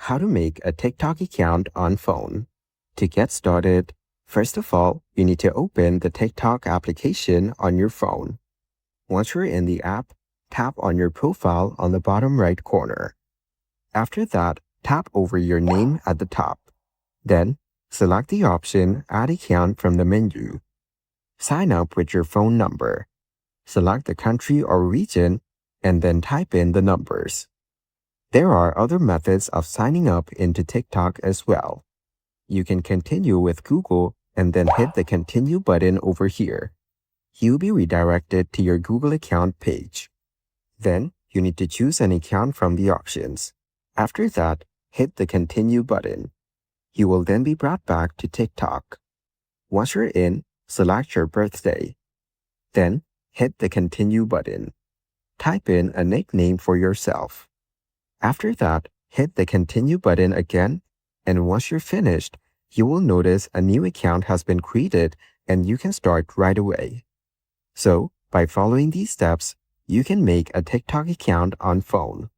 How to make a TikTok account on phone. To get started, first of all, you need to open the TikTok application on your phone. Once you're in the app, tap on your profile on the bottom right corner. After that, tap over your name at the top. Then, select the option Add Account from the menu. Sign up with your phone number. Select the country or region, and then type in the numbers. There are other methods of signing up into TikTok as well. You can continue with Google and then hit the Continue button over here. You'll be redirected to your Google account page. Then, you need to choose an account from the options. After that, hit the Continue button. You will then be brought back to TikTok. Once you're in, select your birthday. Then, hit the Continue button. Type in a nickname for yourself. After that, hit the Continue button again, and once you're finished, you will notice a new account has been created and you can start right away. So, by following these steps, you can make a TikTok account on phone.